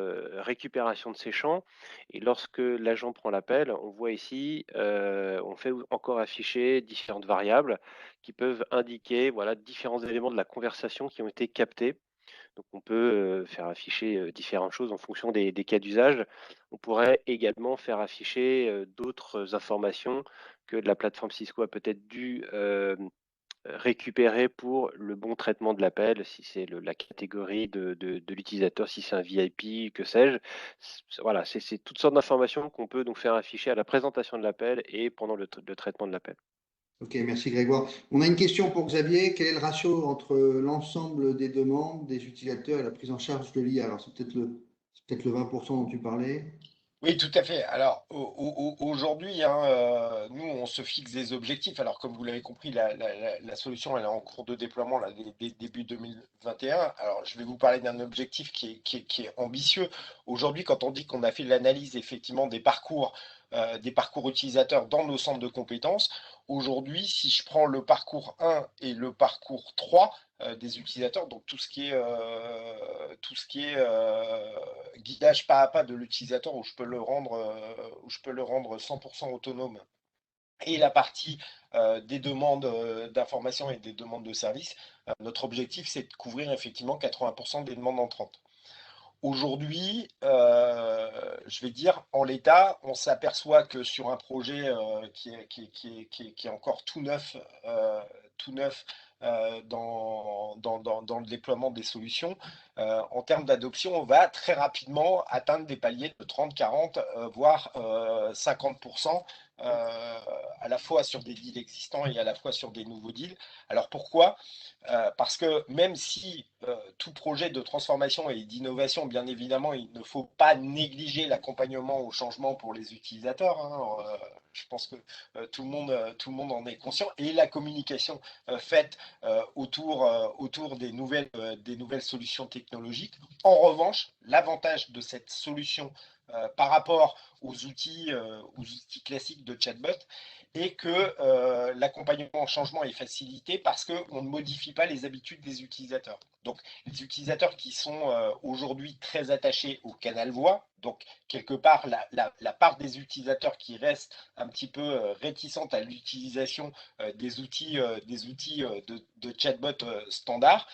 récupération de ces champs et lorsque l'agent prend l'appel, on voit ici, on fait encore afficher différentes variables qui peuvent indiquer voilà, différents éléments de la conversation qui ont été captés. Donc on peut faire afficher différentes choses en fonction des cas d'usage. On pourrait également faire afficher d'autres informations que la plateforme Cisco a peut-être dû récupérer pour le bon traitement de l'appel, si c'est la catégorie de l'utilisateur, si c'est un VIP, que sais-je. Voilà, c'est toutes sortes d'informations qu'on peut donc faire afficher à la présentation de l'appel et pendant le traitement de l'appel. Ok, merci Grégoire. On a une question pour Xavier. Quel est le ratio entre l'ensemble des demandes des utilisateurs et la prise en charge de l'IA? Alors, c'est peut-être le 20% dont tu parlais. Oui, tout à fait. Alors aujourd'hui, hein, nous, on se fixe des objectifs. Alors comme vous l'avez compris, la solution, elle est en cours de déploiement là, début 2021. Alors je vais vous parler d'un objectif qui est ambitieux. Aujourd'hui, quand on dit qu'on a fait l'analyse effectivement des parcours utilisateurs dans nos centres de compétences, aujourd'hui, si je prends le parcours 1 et le parcours 3, des utilisateurs, donc tout ce qui est guidage pas à pas de l'utilisateur où je peux le rendre 100% autonome, et la partie des demandes d'information et des demandes de services, notre objectif c'est de couvrir effectivement 80% des demandes entrantes. Aujourd'hui, je vais dire, en l'état, on s'aperçoit que sur un projet qui est encore tout neuf dans le déploiement des solutions, en termes d'adoption, on va très rapidement atteindre des paliers de 30, 40, voire 50%, à la fois sur des deals existants et à la fois sur des nouveaux deals. Alors pourquoi ? Parce que même si tout projet de transformation et d'innovation, bien évidemment, il ne faut pas négliger l'accompagnement au changement pour les utilisateurs, hein. Je pense que tout le monde en est conscient. Et la communication faite autour des nouvelles solutions technologiques. En revanche, l'avantage de cette solution par rapport aux outils classiques de chatbot est que l'accompagnement au changement est facilité parce qu'on ne modifie pas les habitudes des utilisateurs. Donc, les utilisateurs qui sont aujourd'hui très attachés au canal voix, donc quelque part la part des utilisateurs qui restent un petit peu réticente à l'utilisation des outils de chatbot standard,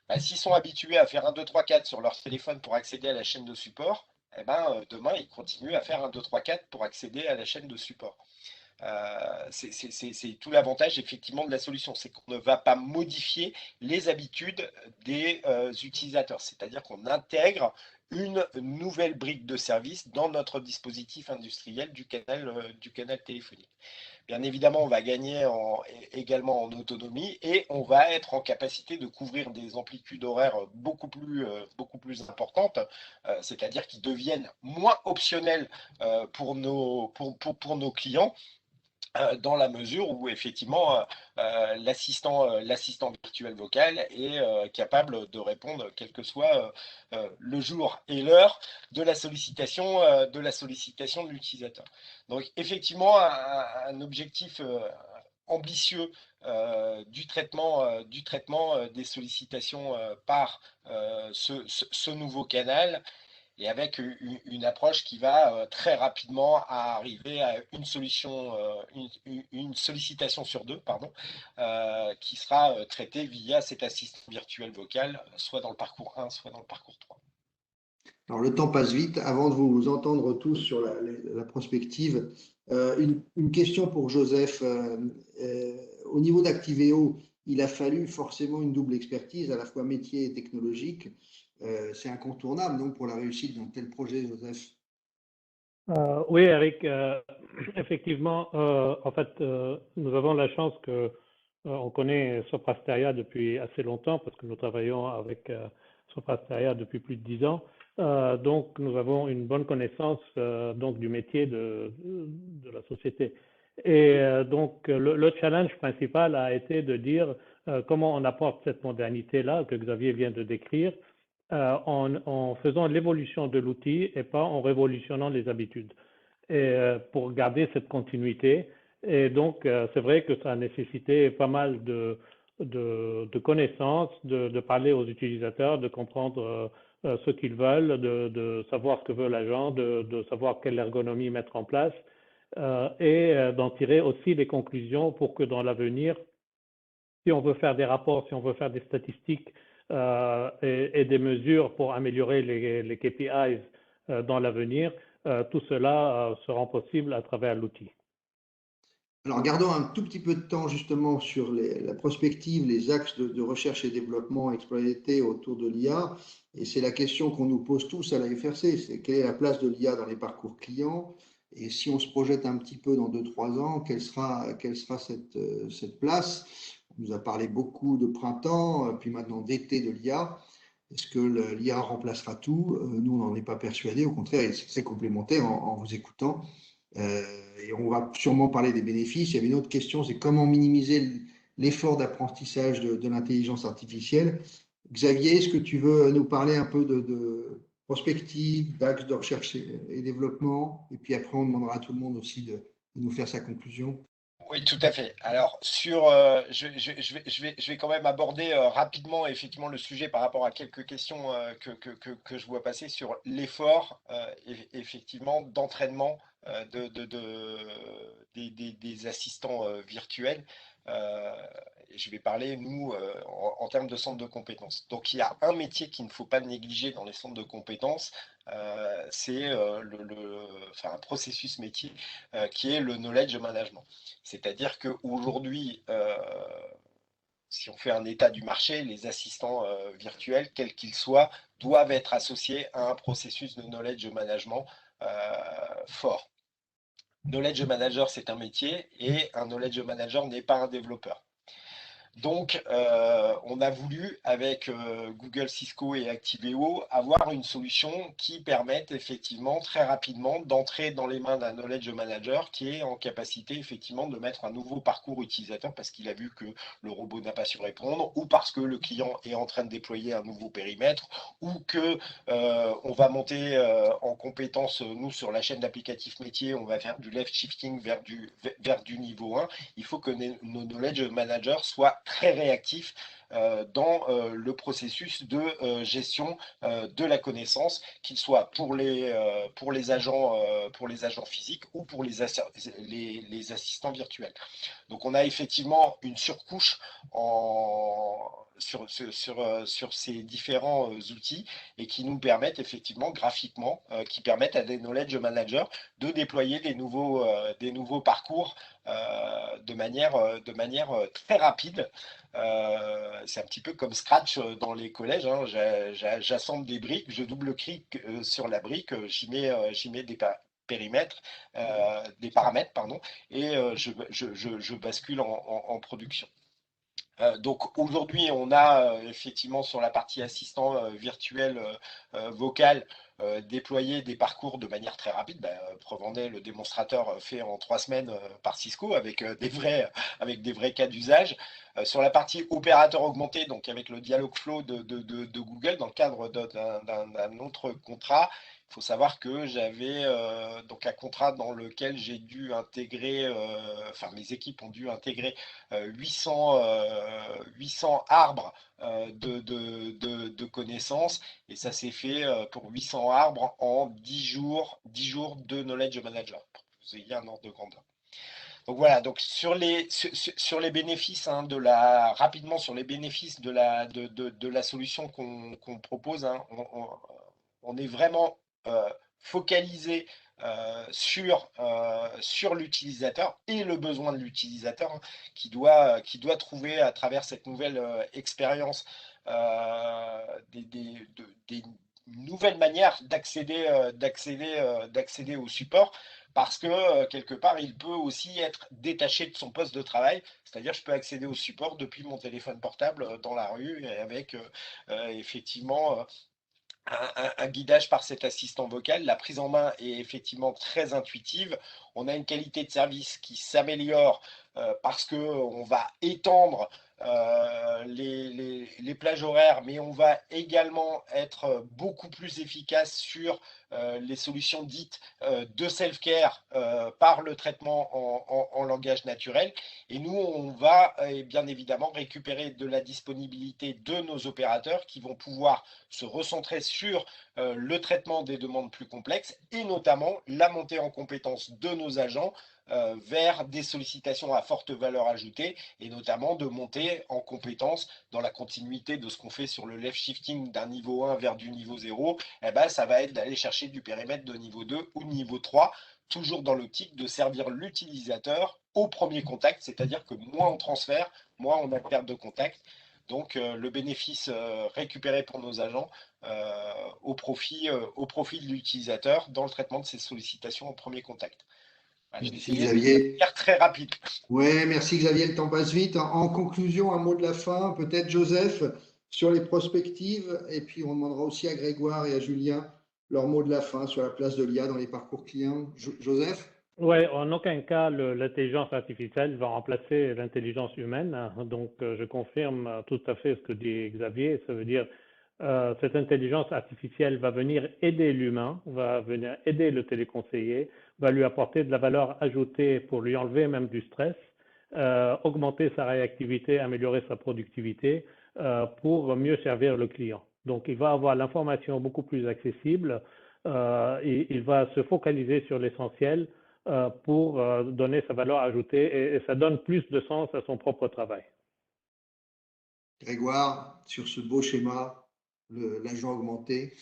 bah, s'ils sont habitués à faire 1, 2, 3, 4 sur leur téléphone pour accéder à la chaîne de support, eh ben, demain, ils continuent à faire 1, 2, 3, 4 pour accéder à la chaîne de support. C'est tout l'avantage effectivement de la solution, c'est qu'on ne va pas modifier les habitudes des utilisateurs, c'est-à-dire qu'on intègre une nouvelle brique de service dans notre dispositif industriel du canal téléphonique. Bien évidemment, on va gagner également en autonomie et on va être en capacité de couvrir des amplitudes horaires beaucoup plus importantes, c'est-à-dire qui deviennent moins optionnelles pour nos clients, dans la mesure où effectivement l'assistant virtuel vocal est capable de répondre quel que soit le jour et l'heure de la sollicitation de l'utilisateur. Donc effectivement un objectif ambitieux du traitement des sollicitations par ce nouveau canal, et avec une approche qui va très rapidement arriver à une sollicitation sur deux, qui sera traitée via cet assistant virtuel vocal, soit dans le parcours 1, soit dans le parcours 3. Alors, le temps passe vite. Avant de vous entendre tous sur la prospective, une question pour Joseph. Au niveau d'Activeo, il a fallu forcément une double expertise, à la fois métier et technologique. C'est incontournable, donc, pour la réussite d'un tel projet, Joseph. Oui, Eric, effectivement, en fait, nous avons la chance que on connaît Soprasteria depuis assez longtemps parce que nous travaillons avec Soprasteria depuis plus de 10 ans. Donc, nous avons une bonne connaissance donc du métier de la société. Et donc, le challenge principal a été de dire comment on apporte cette modernité-là que Xavier vient de décrire en faisant l'évolution de l'outil et pas en révolutionnant les habitudes. Et pour garder cette continuité. Et donc, c'est vrai que ça a nécessité pas mal de connaissances, de parler aux utilisateurs, de comprendre ce qu'ils veulent, de savoir ce que veut l'agent, de savoir quelle ergonomie mettre en place et d'en tirer aussi des conclusions pour que dans l'avenir, si on veut faire des rapports, si on veut faire des statistiques et des mesures pour améliorer les KPIs dans l'avenir, tout cela se rend possible à travers l'outil. Alors, gardons un tout petit peu de temps justement sur la prospective, les axes de recherche et développement exploités autour de l'IA. Et c'est la question qu'on nous pose tous à la FRC, c'est quelle est la place de l'IA dans les parcours clients? Et si on se projette un petit peu dans 2-3 ans, quelle sera cette place? On nous a parlé beaucoup de printemps, puis maintenant d'été de l'IA. Est-ce que l'IA remplacera tout? Nous, on n'en est pas persuadés. Au contraire, c'est très complémentaire en vous écoutant. Et on va sûrement parler des bénéfices. Il y avait une autre question, c'est comment minimiser l'effort d'apprentissage de l'intelligence artificielle. Xavier, est-ce que tu veux nous parler un peu de prospective, d'axes de recherche et développement? Et puis après, on demandera à tout le monde aussi de nous faire sa conclusion. Oui, tout à fait. Alors, je vais quand même aborder rapidement effectivement le sujet par rapport à quelques questions que je vois passer sur l'effort effectivement d'entraînement des assistants virtuels. Je vais parler, nous, en termes de centre de compétences. Donc, il y a un métier qu'il ne faut pas négliger dans les centres de compétences, c'est un processus métier qui est le knowledge management. C'est-à-dire qu'aujourd'hui, si on fait un état du marché, les assistants virtuels, quels qu'ils soient, doivent être associés à un processus de knowledge management fort. Knowledge manager, c'est un métier et un knowledge manager n'est pas un développeur. Donc, on a voulu, avec Google, Cisco et Activeo, avoir une solution qui permette effectivement très rapidement d'entrer dans les mains d'un knowledge manager qui est en capacité effectivement de mettre un nouveau parcours utilisateur parce qu'il a vu que le robot n'a pas su répondre ou parce que le client est en train de déployer un nouveau périmètre ou que on va monter en compétence, nous, sur la chaîne d'applicatifs métiers, on va faire du left shifting vers du niveau 1. Il faut que nos knowledge managers soient très réactifs dans le processus de gestion de la connaissance, qu'il soit pour les agents physiques ou pour les assistants virtuels. Donc on a effectivement une surcouche sur ces différents outils et qui nous permettent effectivement graphiquement, qui permettent à des knowledge managers de déployer des nouveaux parcours de manière très rapide. C'est un petit peu comme Scratch dans les collèges, hein. J'assemble des briques, je double-clique sur la brique, j'y mets des périmètres, des paramètres, pardon, et je bascule en production. Donc aujourd'hui, on a effectivement sur la partie assistant virtuel vocal déployé des parcours de manière très rapide. Preuve en est le démonstrateur fait en 3 semaines par Cisco avec des vrais cas d'usage. Sur la partie opérateur augmenté, donc avec le Dialogflow de Google dans le cadre d'un autre contrat, il faut savoir que j'avais donc un contrat dans lequel j'ai dû intégrer, enfin mes équipes ont dû intégrer 800 arbres de connaissances, et ça s'est fait pour 800 arbres en 10 jours de knowledge manager, pour que vous ayez un ordre de grandeur. Donc voilà, donc sur les bénéfices, hein, rapidement sur les bénéfices de la solution qu'on propose, hein, on est vraiment focalisé sur l'utilisateur et le besoin de l'utilisateur, hein, qui doit trouver à travers cette nouvelle expérience des nouvelles manières d'accéder au support, parce que quelque part il peut aussi être détaché de son poste de travail, c'est-à-dire je peux accéder au support depuis mon téléphone portable dans la rue avec effectivement un guidage par cet assistant vocal. La prise en main est effectivement très intuitive. On a une qualité de service qui s'améliore parce qu'on va étendre les plages horaires, mais on va également être beaucoup plus efficace sur les solutions dites de self-care par le traitement en langage naturel. Et nous, on va bien évidemment récupérer de la disponibilité de nos opérateurs qui vont pouvoir se recentrer sur le traitement des demandes plus complexes et notamment la montée en compétence de nos agents vers des sollicitations à forte valeur ajoutée, et notamment de monter en compétence dans la continuité de ce qu'on fait sur le left shifting d'un niveau 1 vers du niveau 0. Ça va être d'aller chercher du périmètre de niveau 2 ou niveau 3, toujours dans l'optique de servir l'utilisateur au premier contact, c'est-à-dire que moins on transfère, moins on a de perte de contact. Donc le bénéfice récupéré pour nos agents au profit de l'utilisateur dans le traitement de ces sollicitations en premier contact. Voilà, merci Xavier. Faire très rapide. Ouais, merci Xavier, le temps passe vite. En conclusion, un mot de la fin, peut-être Joseph, sur les prospectives, et puis on demandera aussi à Grégoire et à Julien leur mot de la fin sur la place de l'IA dans les parcours clients. Joseph? Oui, en aucun cas, l'intelligence artificielle va remplacer l'intelligence humaine. Donc, je confirme tout à fait ce que dit Xavier. Ça veut dire cette intelligence artificielle va venir aider l'humain, va venir aider le téléconseiller, va lui apporter de la valeur ajoutée pour lui enlever même du stress, augmenter sa réactivité, améliorer sa productivité pour mieux servir le client. Donc, il va avoir l'information beaucoup plus accessible et il va se focaliser sur l'essentiel pour donner sa valeur ajoutée, et ça donne plus de sens à son propre travail. Grégoire, sur ce beau schéma, l'agent augmenté.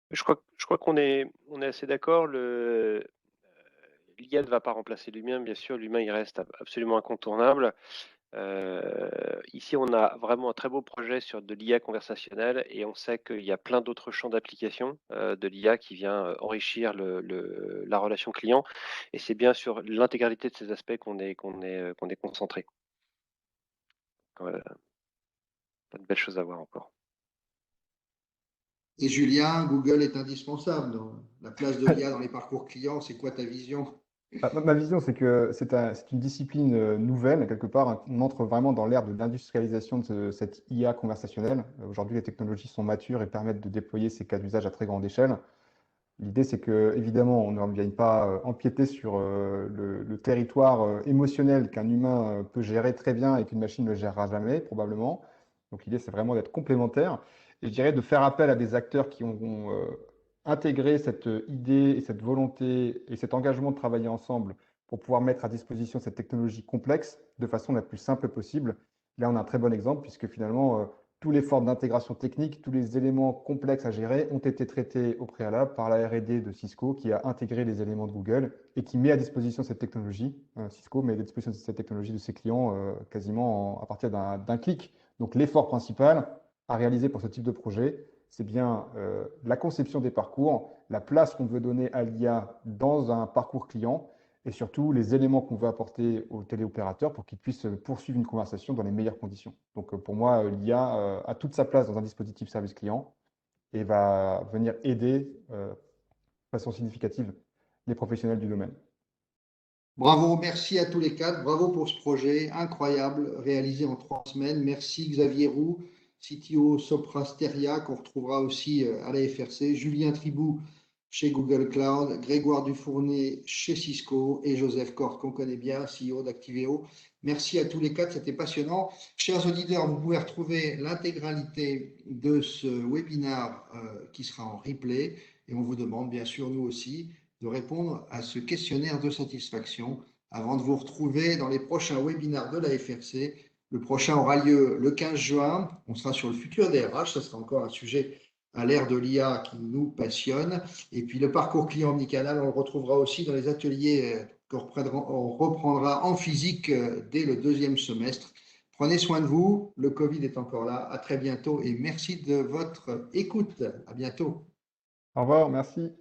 Je crois qu'on est assez d'accord. L'IA ne va pas remplacer l'humain, bien sûr. L'humain, il reste absolument incontournable. Ici, on a vraiment un très beau projet sur de l'IA conversationnelle, et on sait qu'il y a plein d'autres champs d'application de l'IA qui vient enrichir la relation client, et c'est bien sur l'intégralité de ces aspects qu'on est concentré. Plein de belles choses à voir encore. Et Julien, Google est indispensable dans la place de l'IA dans les parcours clients. C'est quoi ta vision? Ma vision, c'est que c'est une discipline nouvelle, quelque part. Hein. On entre vraiment dans l'ère de l'industrialisation de cette IA conversationnelle. Aujourd'hui, les technologies sont matures et permettent de déployer ces cas d'usage à très grande échelle. L'idée, c'est que, évidemment, on ne vienne pas empiéter sur le territoire émotionnel qu'un humain peut gérer très bien et qu'une machine ne gérera jamais, probablement. Donc, l'idée, c'est vraiment d'être complémentaire. Et je dirais de faire appel à des acteurs qui ont intégré cette idée et cette volonté et cet engagement de travailler ensemble pour pouvoir mettre à disposition cette technologie complexe de façon la plus simple possible. Là, on a un très bon exemple, puisque finalement, tout l'effort d'intégration technique, tous les éléments complexes à gérer ont été traités au préalable par la R&D de Cisco qui a intégré les éléments de Google et qui met à disposition cette technologie. Cisco met à disposition cette technologie de ses clients quasiment à partir d'un clic. Donc l'effort principal à réaliser pour ce type de projet, c'est bien la conception des parcours, la place qu'on veut donner à l'IA dans un parcours client et surtout les éléments qu'on veut apporter aux téléopérateurs pour qu'ils puissent poursuivre une conversation dans les meilleures conditions. Donc pour moi, l'IA a toute sa place dans un dispositif service client et va venir aider de façon significative les professionnels du domaine. Bravo, merci à tous les quatre. Bravo pour ce projet incroyable réalisé en 3 semaines. Merci Xavier Roux, CTO Soprasteria, qu'on retrouvera aussi à la FRC, Julien Tribou chez Google Cloud, Grégoire Dufournet chez Cisco et Joseph Corte, qu'on connaît bien, CEO d'Activeo. Merci à tous les quatre, c'était passionnant. Chers auditeurs, vous pouvez retrouver l'intégralité de ce webinaire qui sera en replay et on vous demande bien sûr, nous aussi, de répondre à ce questionnaire de satisfaction avant de vous retrouver dans les prochains webinaires de la FRC. Le prochain aura lieu le 15 juin. On sera sur le futur des RH. Ce sera encore un sujet à l'ère de l'IA qui nous passionne. Et puis le parcours client omnicanal, on le retrouvera aussi dans les ateliers qu'on reprendra en physique dès le 2e semestre. Prenez soin de vous. Le Covid est encore là. À très bientôt et merci de votre écoute. À bientôt. Au revoir, merci.